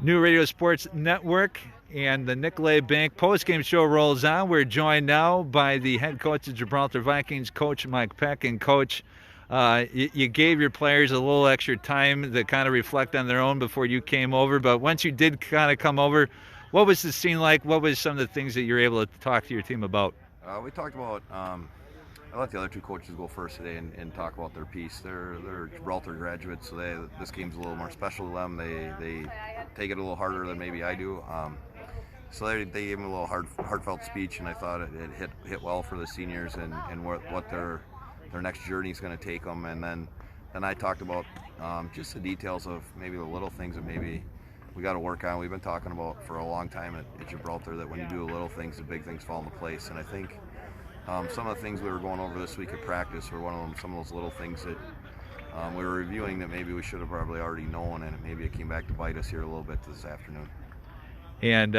New Radio Sports Network and the Nicolet Bank postgame show rolls on. We're joined now by the head coach of Gibraltar Vikings, Coach Mike Peck. And Coach, you gave your players a little extra time to kind of reflect on their own before you came over. But once you did kind of come over, what was the scene like? What was some of the things that you were able to talk to your team about? We talked about, I let the other two coaches go first today and talk about their piece. They're Gibraltar graduates, so this game's a little more special to them. They take it a little harder than maybe I do. So they gave me a little heartfelt speech, and I thought it hit well for the seniors and what their next journey is going to take them. And then I talked about just the details of maybe the little things that maybe we got to work on. We've been talking about for a long time at Gibraltar that when you do the little things, the big things fall into place. And I think some of the things we were going over this week at practice were one of them. Some of those little things that we were reviewing that maybe we should have probably already known, and maybe it came back to bite us here a little bit this afternoon. And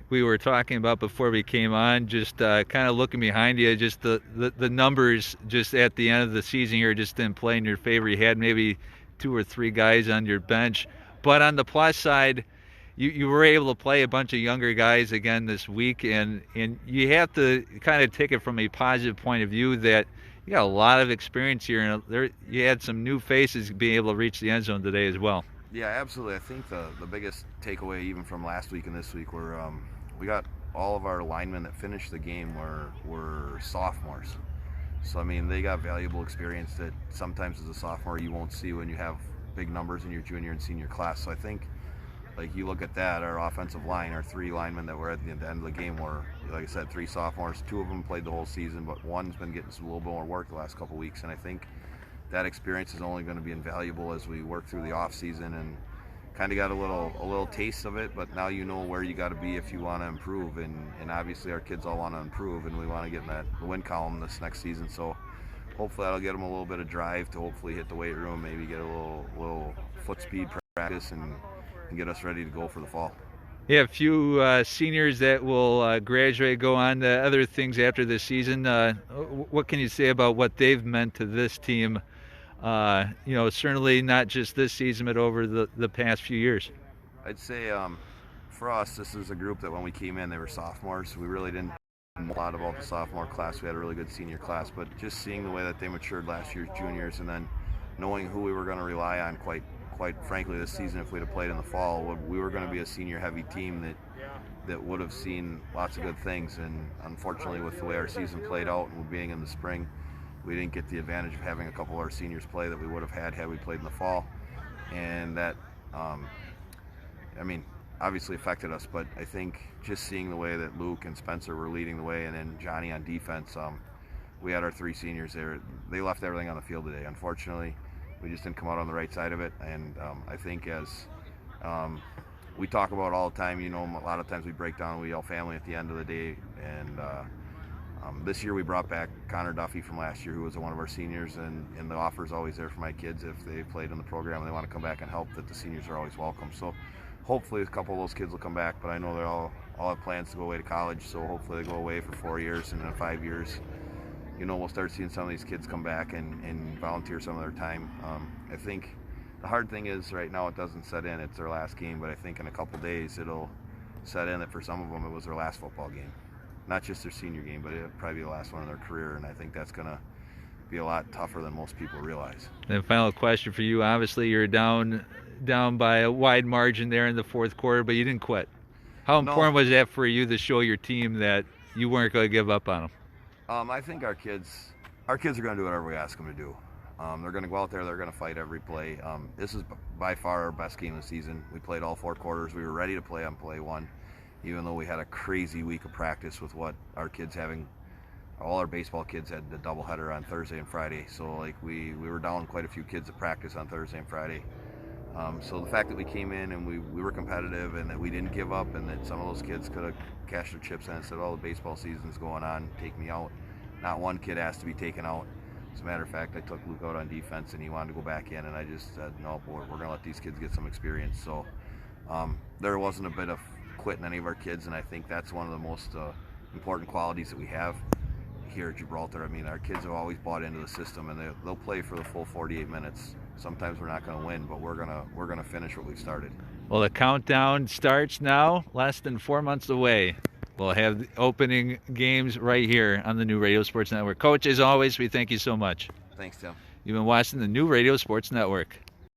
we were talking about before we came on, just kind of looking behind you, just the numbers just at the end of the season here just didn't play in your favor. You had maybe 2 or 3 guys on your bench. But on the plus side, you were able to play a bunch of younger guys again this week, and you have to kind of take it from a positive point of view that you got a lot of experience here, and you had some new faces being able to reach the end zone today as well. Yeah, absolutely. I think the biggest takeaway even from last week and this week were we got all of our linemen that finished the game were sophomores. So, I mean, they got valuable experience that sometimes as a sophomore you won't see when you have big numbers in your junior and senior class. So I think, like, you look at that, our offensive line, our 3 linemen that were at the end of the game were, like I said, 3 sophomores. 2 of them played the whole season, but one's been getting a little bit more work the last couple of weeks. And I think that experience is only going to be invaluable as we work through the off season, and kind of got a little taste of it, but now you know where you got to be if you want to improve, and obviously our kids all want to improve, and we want to get in the win column this next season. So hopefully that'll get them a little bit of drive to hopefully hit the weight room, maybe get a little foot speed practice, and get us ready to go for the fall. Yeah, a few seniors that will graduate, go on to other things after this season. What can you say about what they've meant to this team? Certainly not just this season, but over the past few years. I'd say for us, this is a group that when we came in, they were sophomores. We really didn't know a lot about the sophomore class. We had a really good senior class, but just seeing the way that they matured last year's juniors, and then knowing who we were going to rely on quite frankly this season if we'd have played in the fall, we were going to be a senior heavy team that would have seen lots of good things. And unfortunately, with the way our season played out and being in the spring, we didn't get the advantage of having a couple of our seniors play that we would have had we played in the fall. And that obviously affected us, but I think just seeing the way that Luke and Spencer were leading the way, and then Johnny on defense, we had our 3 seniors there. They left everything on the field today. Unfortunately, we just didn't come out on the right side of it. And I think as we talk about all the time, a lot of times we break down, we yell family at the end of the day. And this year we brought back Connor Duffy from last year, who was one of our seniors, and the offer is always there for my kids if they played in the program and they want to come back and help, that the seniors are always welcome. So hopefully a couple of those kids will come back, but I know they all have plans to go away to college, so hopefully they go away for 4 years, and in 5 years, we'll start seeing some of these kids come back and volunteer some of their time. I think the hard thing is right now it doesn't set in. It's their last game, but I think in a couple days it'll set in that for some of them it was their last football game. Not just their senior game, but it'll probably be the last one in their career, and I think that's going to be a lot tougher than most people realize. And final question for you. Obviously, you're down by a wide margin there in the fourth quarter, but you didn't quit. How important was that for you to show your team that you weren't going to give up on them? I think our kids are going to do whatever we ask them to do. They're going to go out there. They're going to fight every play. This is by far our best game of the season. We played all 4 quarters. We were ready to play on play 1. Even though we had a crazy week of practice with what our kids having, all our baseball kids had the doubleheader on Thursday and Friday. So like we were down quite a few kids at practice on Thursday and Friday. So the fact that we came in and we were competitive and that we didn't give up, and that some of those kids could have cashed their chips in and said, "Oh, the baseball season's going on, take me out." Not one kid asked to be taken out. As a matter of fact, I took Luke out on defense and he wanted to go back in, and I just said, "No, we're going to let these kids get some experience." So there wasn't a bit of quitting any of our kids, and I think that's one of the most important qualities that we have here at Gibraltar. I mean, our kids have always bought into the system, and they'll play for the full 48 minutes sometimes we're not going to win, but we're gonna finish what we've started. Well, the countdown starts now, less than 4 months away. We'll have the opening games right here on the new Radio Sports Network. Coach, as always, we thank you so much. Thanks, Tim. You've been watching the new Radio Sports Network.